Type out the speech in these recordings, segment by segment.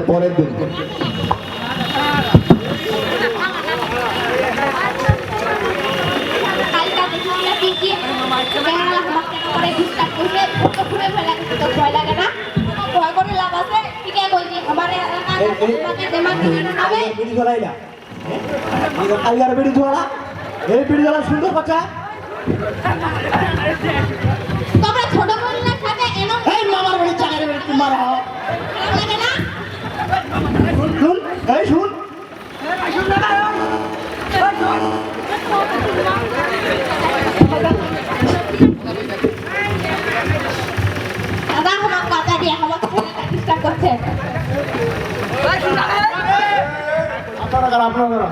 পরের দিন সুন্দর কথা ছোট বললে মামার বাড়ি চাকরি তোমার শুন এই শুন দাদা আমার কথা দিয়ে আমার চেষ্টা করছে আপনারা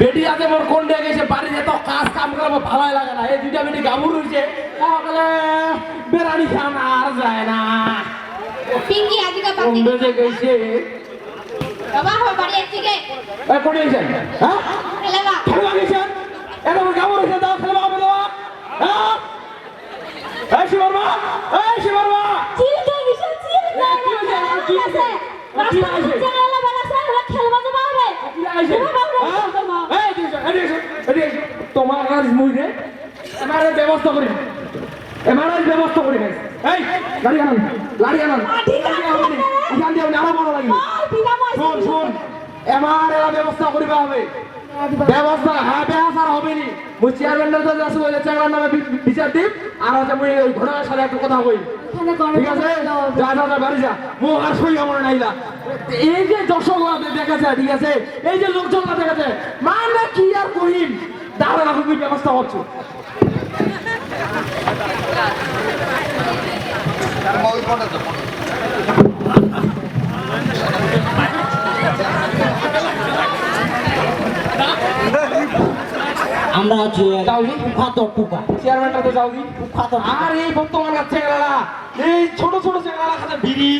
বেটি আছে মোর কোন ডে গেছে বাড়ি যেত কাজ কাম করে আমার ভালোই লাগে না এই দুইটা বেটি গামুর হইছে তাহলে বেরানি খান আর যায় না পিঙ্কি আদিকা কোন বাকি বেজে গেছে বাবা আমার বাড়ি থেকে এ কোন গেছেন হ্যাঁ এলাকা খেলবা গেছেন এটা মোর গামুর হইছে দাও খেলবা হবে দাও হ্যাঁ এই শিবর্মা চিলতে গেছে চিলতে কি আছে কি আছে চালা বানাছে ওরা খেলবা তো পারবে তোমার কাজ মুইরে আমার ব্যবস্থা করি এই লাড়ি আনন এখান দিয়ে আরো বড় লাগবে শুন আমার এরা ব্যবস্থা করিবা হবে ব্যবস্থা হ্যাঁ বেহাসার হবে নি মুই চেয়ারম্যানের কাছে আসবো ওই চেয়ারম্যান নামে বিচার দিই আর হচ্ছে মুই ওই ঘটনার সাথে একটু কথা কই ঠিক আছে যা বাড়ি যা মু আর সই আমার নাইলা এই যে দর্শকরা দেখেছে ঠিক আছে এই যে লোকজনরা দেখেছে মানে কি আর কহিম দাঁড়া না তুমি ব্যবস্থা করছো আমরা হচ্ছে টুকা চেয়ারম্যানটা তো যাও দি আর এই বর্তমান ছেলেরা এই ছোট ছোট ছেলেরা খালি বিড়ি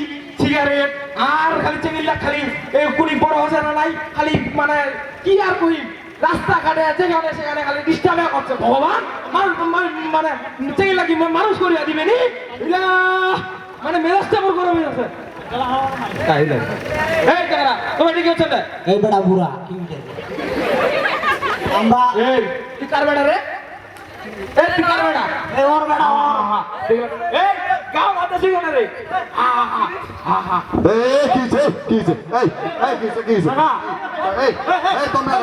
সিগারেট আর খালি চেঙ্গিল্লা খালি এই কুড়ি বড় হচ্ছে না নাই খালি মানে কি আর কই রাস্তাঘাটে যেখানে সেখানে খালি ডিস্টার্ব করছে ভগবান মানে চেঙ্গিল্লা কি মানুষ করিয়া দিবে নি মানে মেজাজটা মোর গরম হয়ে আছে তাই না এই টাকা তোমার ঠিক হচ্ছে না এই বেড়া বুড়া আমরা এই তুই কার বেড়া রে এই তুই কার বেড়া এই ওর বেড়া এই গাও বাতা শিখো না রে এই কিছে এই তোমরা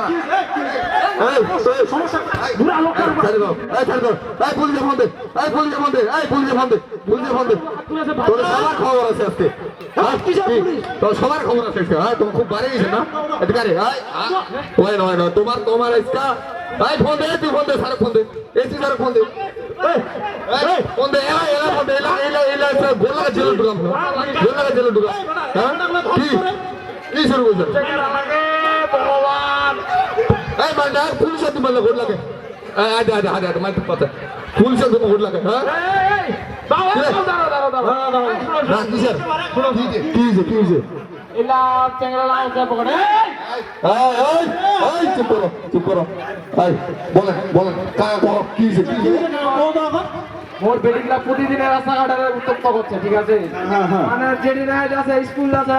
এই সমস্যা বুড়া লোক এই পুলিশে ফোন দে তোর সবার খবর আছে আজকে তোর সবার খবর আছে আজকে হ্যাঁ তুমি খুব বাড়ি গেছে না এদিকে নয় তোমার আজকে এই ফোন দে তুই ফোন দে স্যার ফোন দে এসি স্যার ফোন দে এই ফোন দে এলা ফোন দে এলা গোলা জেলে ঢুকাম হ্যাঁ কি শুরু করছ ভগবান এই মানে পুলিশ তুমি বললে গোল লাগে আরে মাই কথা পুলিশ তুমি গোল লাগে হ্যাঁ এই বাবা দাঁড়াও না কি স্যার শুনো কি হইছে এলা চেংড়া লাগছে পকড়ে এই চুপ করো এই বলেন কি হইছে মোর বেডিগুলা প্রতিদিনের রাস্তাঘাটে উত্তপ্ত করছে ঠিক আছে মানে যেটি না আছে স্কুল আছে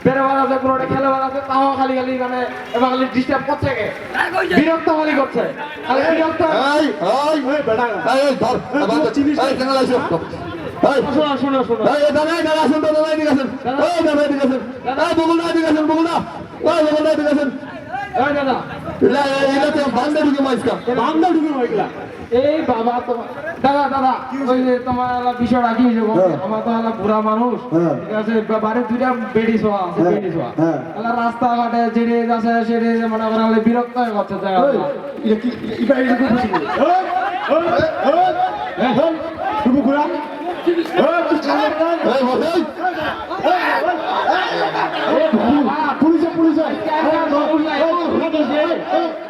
বেরোবার আছে কোনোটা খেলাবার আছে তাও খালি মানে এবার খালি ডিস্টার্ব করছে বিরক্ত খালি করছে খালি বিরক্ত এই বেটা এই ধর এই কেন আইছো শোনো এই দাদা আসুন তো দাদা এদিকে আসুন এই দাদা এদিকে আসুন এই বগুলা এদিকে আসুন বগুলা এই দাদা এটা তো বান্দা ঢুকে মাইসকা এই বাবা তোমার দাদা ওই যে তোমার বিষয়টা কি আমার তো বুড়া মানুষ ঠিক আছে বাড়ির দুইটা বেডি শোয়া আছে রাস্তাঘাটে যেড়ে আছে সেড়ে মনে করেন বিরক্ত হয়ে যাচ্ছে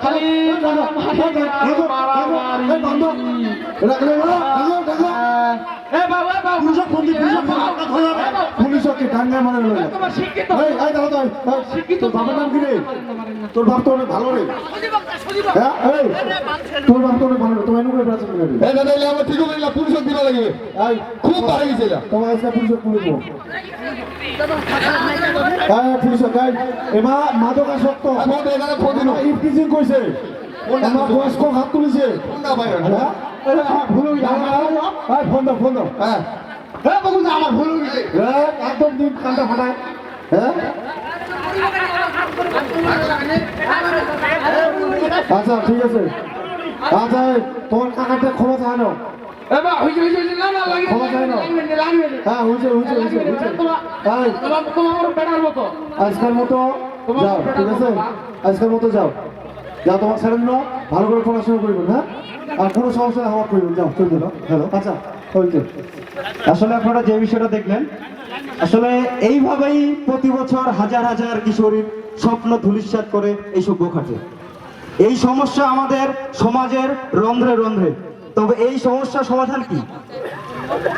খালি পুলিশকে টাঙ্গায় মানে তোর বাবার নাম কি রে? তোর বাপ তো অনেক ভালো রে। হ্যাঁ এই তোর বাপ তো অনেক ভালো রে। তোমার এনে করে বেড়াচ্ছে কেন রে? এই দাদা এলে আমার ঠিক হবে না পুলিশ দিবা লাগবে এই খুব বাড়ে গেছে এটা তোমার আজকে পুলিশকে পুলিশ পুলিশ গাই এবার মাদকাসক্ত ফোন দে দাদা ফোন দিন ইফটিজিং কইছে আমার বয়স্ক হাত তুলিছে না ভাই হ্যাঁ ভুল হয়ে গেছে ফোন দাও ফোন দাও হ্যাঁ হ্যাঁ বলুন যে আমার ভুল হয়ে গেছে একদম দিন কানটা ফাটায় হ্যাঁ আচ্ছা ঠিক আছে আচ্ছা তোমার কাকাটা ক্ষমা চায় না এবার হইছে না না লাগে ক্ষমা চায় না হ্যাঁ হয়েছে তোমার বেড়ার মতো আজকের মতো যাও ঠিক আছে আজকের মতো যাও যাও তোমার ছেড়ে দিল ভালো করে পড়াশোনা করবেন হ্যাঁ আর কোনো সমস্যা আমার করবেন যাও চলে যাও হ্যালো আচ্ছা ওইকে আসলে আপনারা যে বিষয়টা দেখলেন আসলে এইভাবেই প্রতি বছর হাজার হাজার কিশোরীর স্বপ্ন ধূলিসাৎ করে এই সভ্য খাটে এই সমস্যা আমাদের সমাজের রন্ধ্রে রন্ধ্রে তবে এই সমস্যার সমাধান কি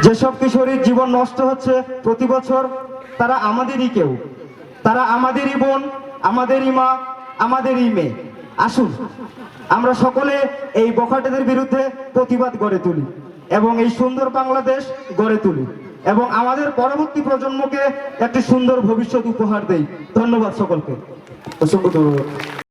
যেসব কিশোরীর জীবন নষ্ট হচ্ছে প্রতি বছর তারা আমাদেরই কেউ তারা আমাদেরই বোন আমাদেরই মা আমাদেরই মেয়ে আসুন আমরা সকলে এই বখাটেদের বিরুদ্ধে প্রতিবাদ গড়ে তুলি এবং এই সুন্দর বাংলাদেশ গড়ে তুলি এবং আমাদের পরবর্তী প্রজন্মকে একটি সুন্দর ভবিষ্যৎ উপহার দেই ধন্যবাদ সকলকে অসংখ্য ধন্যবাদ